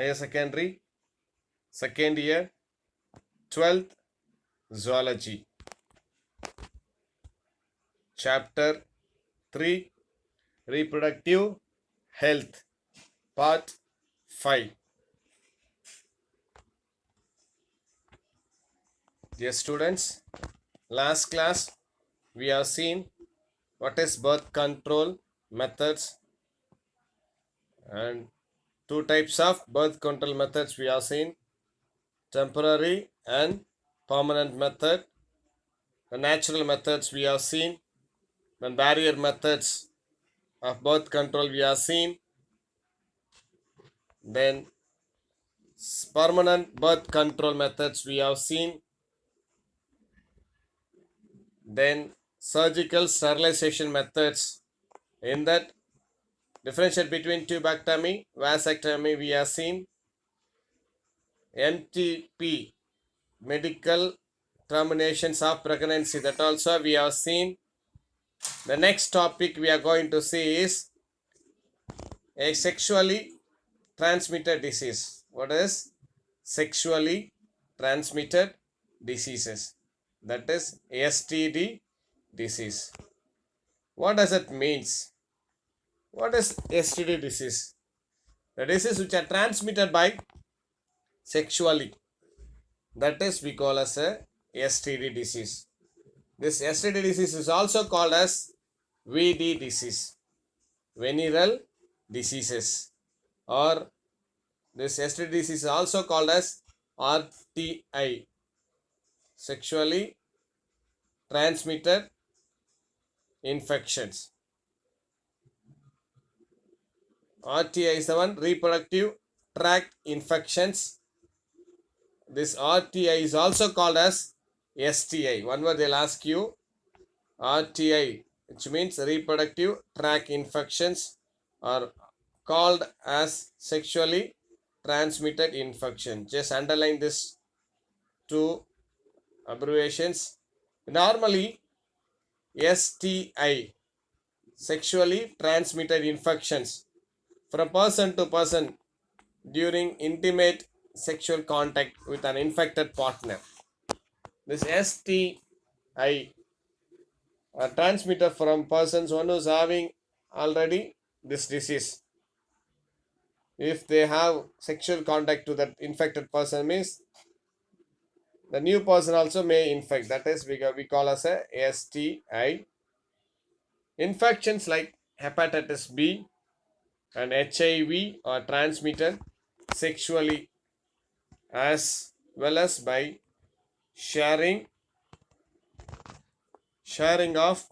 higher secondary, second year, 12th zoology. Chapter 3, reproductive health, part 5. Dear students, last class we have seen what is birth control methods, and two types of birth control methods we have seen: temporary and permanent method. The natural methods we have seen, then barrier methods of birth control we have seen, then permanent birth control methods we have seen, then surgical sterilization methods. In that, differentiate between tubectomy, vasectomy we have seen, MTP, medical terminations of pregnancy, that also we have seen. The next topic we are going to see is a sexually transmitted disease. What is sexually transmitted diseases? That is STD disease. What does it means? What is STD disease? The disease which are transmitted by sexually. That is we call as a STD disease. This STD disease is also called as VD disease, venereal diseases, or this STD disease is also called as RTI, sexually transmitted infections. RTI is the one, reproductive tract infections. This RTI is also called as STI. One word they'll ask you, RTI, which means reproductive tract infections, are called as sexually transmitted infection. Just underline this two abbreviations. Normally, STI, sexually transmitted infections, from person to person during intimate sexual contact with an infected partner. This STI are transmitted from persons one who's having already this disease. If they have sexual contact to that infected person, means the new person also may infect. That is we call as a STI. Infections like hepatitis B and HIV are transmitted sexually as well as by sharing of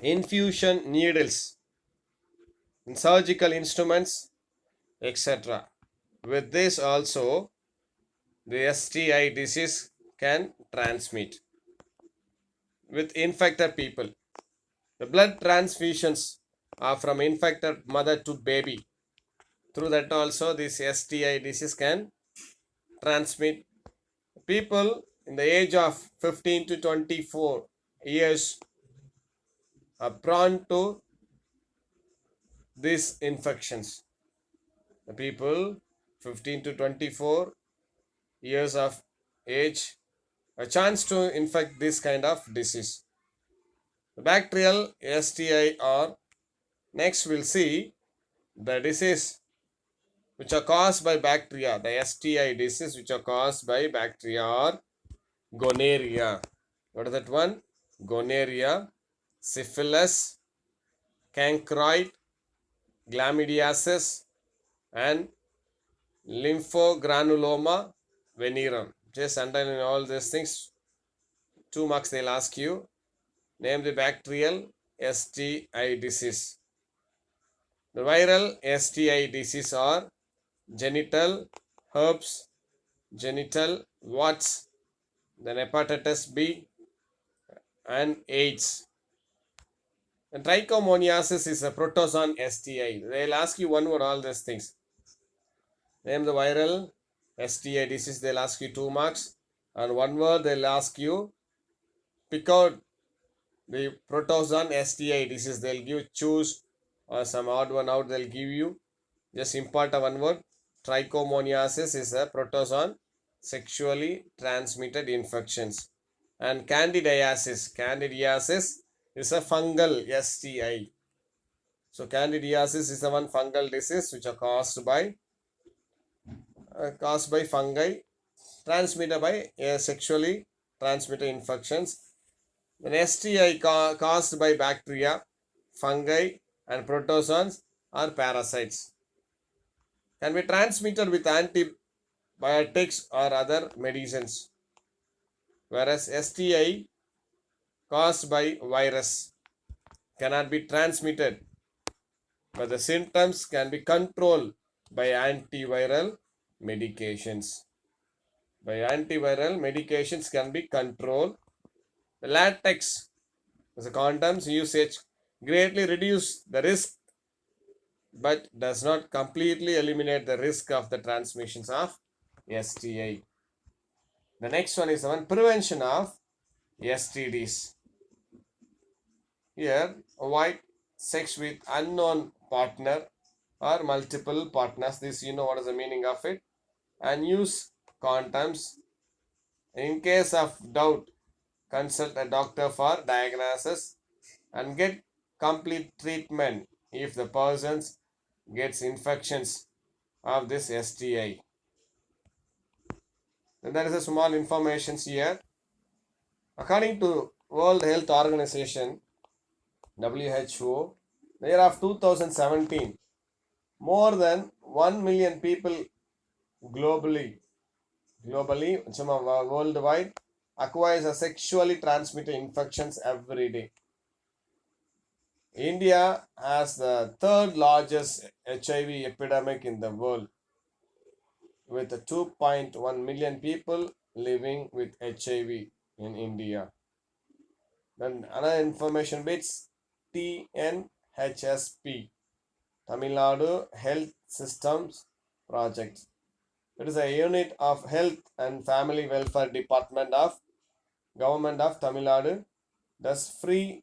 infusion needles, surgical instruments, etc. With this also the STI disease can transmit with infected people. The blood transfusions are from infected mother to baby. Through that also this STI disease can transmit. People in the age of 15 to 24 years are prone to these infections. The people 15 to 24 years of age, a chance to infect this kind of disease. The bacterial STI, or next we'll see the disease which are caused by bacteria. The STI disease which are caused by bacteria are gonorrhea. What is that one? Gonorrhea, syphilis, chancroid, chlamydiasis, and lymphogranuloma venereum. Just underline all these things. 2 marks they'll ask you. Name the bacterial STI disease. The viral STI disease are genital herpes, genital warts, then hepatitis B, and AIDS. And trichomoniasis is a protozoan STI. They'll ask you one word all these things. Name the viral STI disease. They'll ask you 2 marks. And one word they'll ask you. Pick out the protozoan STI disease. They'll give choose or some odd one out. They'll give you. Just impart a one word. Trichomoniasis is a protozoan sexually transmitted infections. And candidiasis is a fungal STI. So candidiasis is the one fungal disease which are caused by fungi, transmitted by sexually transmitted infections. Then STI caused by bacteria, fungi, and protozoans or parasites. Can be transmitted with antibiotics or other medicines. Whereas STI caused by virus cannot be transmitted, but the symptoms can be controlled by antiviral medications. By antiviral medications can be controlled. The latex, the condoms usage greatly reduce the risk but does not completely eliminate the risk of the transmissions of STI. The next one is the one prevention of STDs. Here, avoid sex with unknown partner or multiple partners. This you know what is the meaning of it. And use condoms. In case of doubt, consult a doctor for diagnosis and get complete treatment if the person gets infections of this STI. Then there is a small information here. According to World Health Organization, WHO, the year of 2017, more than 1 million people globally, worldwide, acquires a sexually transmitted infections every day. India has the third largest HIV epidemic in the world, with 2.1 million people living with HIV in India. Then another information bits, TNHSP, Tamil Nadu Health Systems Project. It is a unit of Health and Family Welfare Department of Government of Tamil Nadu, does free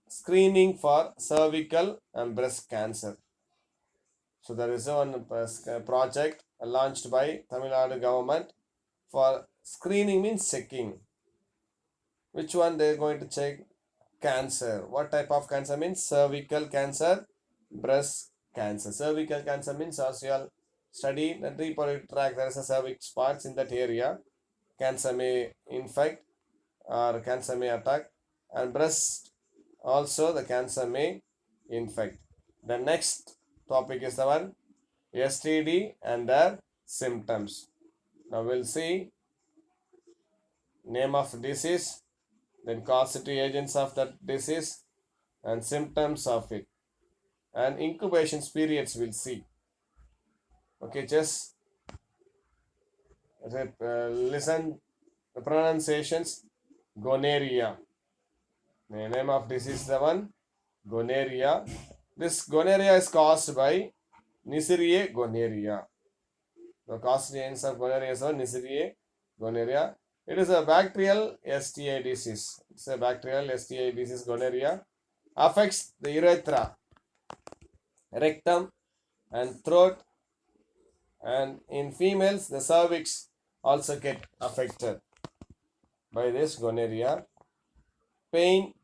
screening for cervical and breast cancer. So there is one project launched by Tamil Nadu government for screening, means checking. Which one they are going to check? Cancer. What type of cancer? Means cervical cancer, breast cancer. Cervical cancer means as you all study the reproductive tract, there is a cervix parts in that area. Cancer may infect or cancer may attack, and breast also the cancer may infect. The next topic is the one STD and their symptoms. Now we'll see name of disease, then causative agents of that disease and symptoms of it, and incubation periods we'll see. Okay, just listen the pronunciations. Gonorrhea. The name of disease is the one gonorrhea. This gonorrhea is caused by Neisseria gonorrhea. The causative agents of gonorrhea is Neisseria gonorrhea. It is a bacterial STI disease. It's a bacterial STI disease. Gonorrhea affects the urethra, rectum, and throat, and in females the cervix also get affected by this gonorrhea. Pain,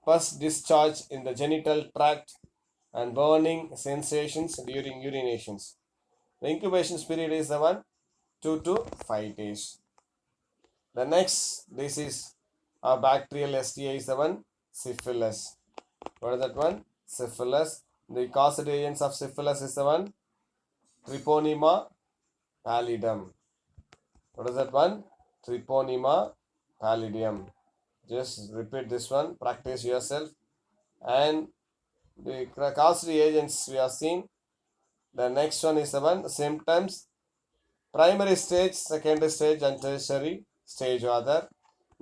pus discharge in the genital tract, and burning sensations during urinations. The incubation period is the one 2 to 5 days. The next disease of bacterial STI is the one syphilis. What is that one? Syphilis. The causative agents of syphilis is the one Treponema pallidum. What is that one? Treponema pallidum. Just repeat this one, practice yourself. And the causative agents we have seen. The next one is the one symptoms. Primary stage, secondary stage, and tertiary stage. Other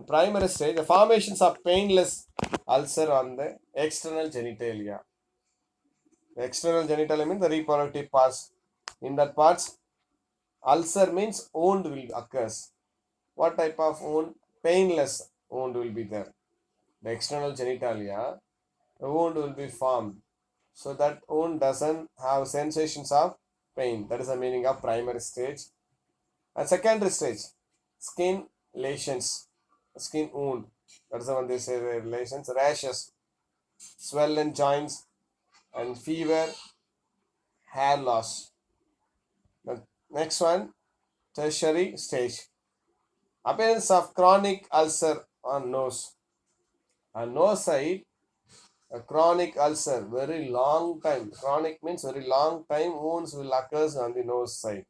primary stage, the formations of painless ulcer on the external genitalia. The external genitalia means the reproductive parts. In that parts, ulcer means wound will occur. What type of wound? Painless wound will be there. The external genitalia, the wound will be formed. So that wound doesn't have sensations of pain. That is the meaning of primary stage. And secondary stage, skin lesions, skin wound. That is the one they say the lesions, rashes, swollen joints, and fever, hair loss. The next one, tertiary stage, appearance of chronic ulcer on nose. On nose side, a chronic ulcer, very long time. Chronic means very long time wounds will occur on the nose side.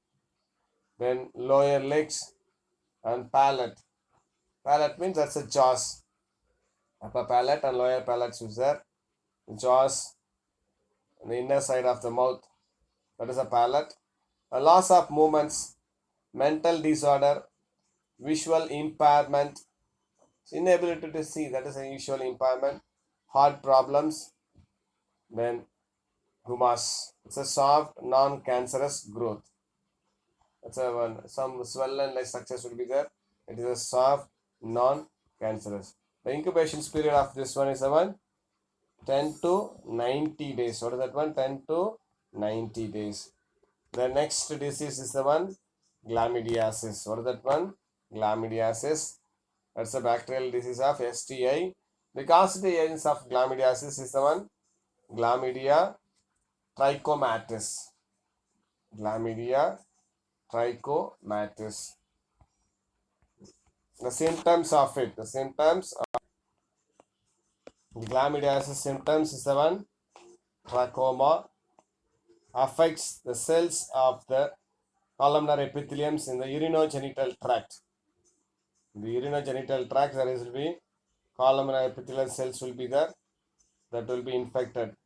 Then lower legs and palate. Palate means that's a jaws. Upper palate and lower palate is there. Jaws, the inner side of the mouth. That is a palate. A loss of movements, mental disorder, visual impairment, inability to see. That is a visual impairment. Heart problems. Then humus. It's a soft, non-cancerous growth. That's a one. Some swollen like structures will be there. It is a soft, non-cancerous. The incubation period of this one is a one 10 to 90 days. What is that one? 10 to 90 days. The next disease is the one chlamydiasis. What is that one? Chlamydiasis. That's a bacterial disease of STI. The causative agents of chlamydiasis is the one Chlamydia trichomatis. Chlamydia trichomatis. The symptoms of it. The symptoms of chlamydiasis symptoms is the one trachoma. Affects the cells of the columnar epitheliums in the urinogenital tract. In the urinogenital tract, there will be columnar epithelial cells will be there that will be infected.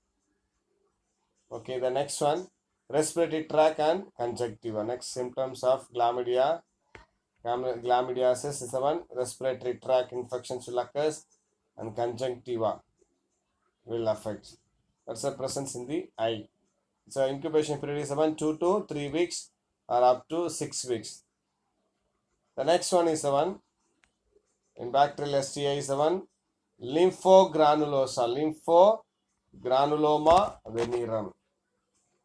Okay, the next one, respiratory tract and conjunctiva. Next symptoms of chlamydiasis is the one respiratory tract infections will occur and conjunctiva will affect. That's a presence in the eye. So incubation period is 2 to 3 weeks or up to 6 weeks. The next one is the one in bacterial STI is the one lymphogranulosa, lymphogranuloma venereum.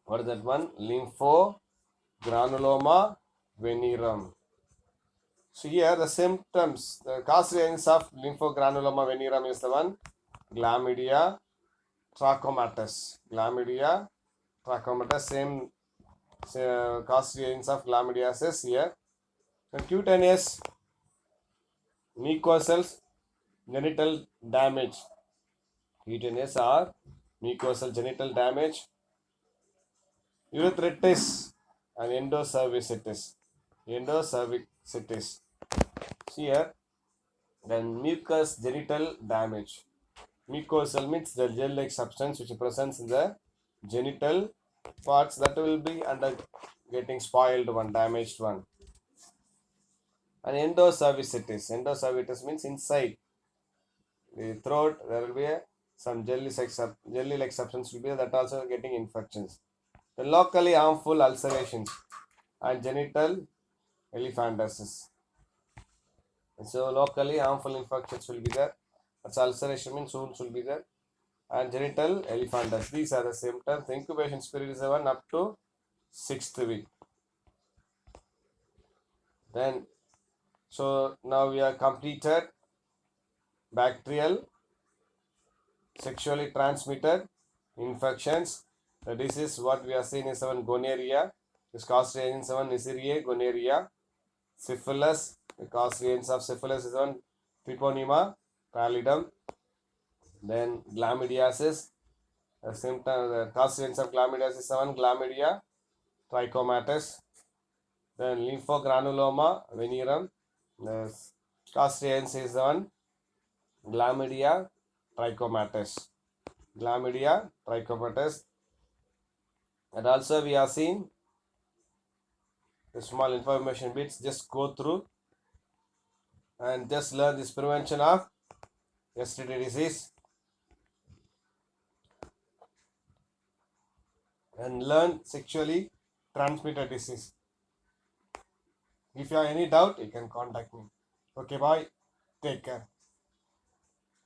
What is that one? Lymphogranuloma venereum. So here the symptoms, the causative agents of lymphogranuloma venereum is the one chlamydia trachomatis. Chlamydia trachomatis, same causative agents of chlamydiasis here. The cutaneous mucosal genital damage. Cutaneous or mucosal genital damage. Urethritis and endocervicitis. Endocervicitis. Here, then mucous genital damage. Mucosal means the gel-like substance which presents in the genital parts that will be under getting spoiled one, damaged one. And endocervicitis. Endocervicitis means inside the throat there will be some jelly-like substance will be that also getting infections. The locally harmful ulcerations and genital elephantiasis. So locally harmful infections will be there. That's ulceration means wounds will be there. And genital elephantiasis. These are the symptoms. The incubation period is 1 up to 6th week. Then, so now we have completed bacterial, sexually transmitted infections. The disease what we are seeing is gonorrhea. This causative agents Neisseria gonorrhea. Syphilis. The causative agents of syphilis is Treponema pallidum. Then chlamydiasis. The symptom, the causative agents of chlamydiasis is chlamydia trichomatis. Then lymphogranuloma venereum. The causative agents is chlamydia trichomatis. Chlamydia trichomatis. And also we have seen the small information bits. Just go through and just learn this prevention of STD disease and learn sexually transmitted disease. If you have any doubt, you can contact me. Okay, bye. Take care.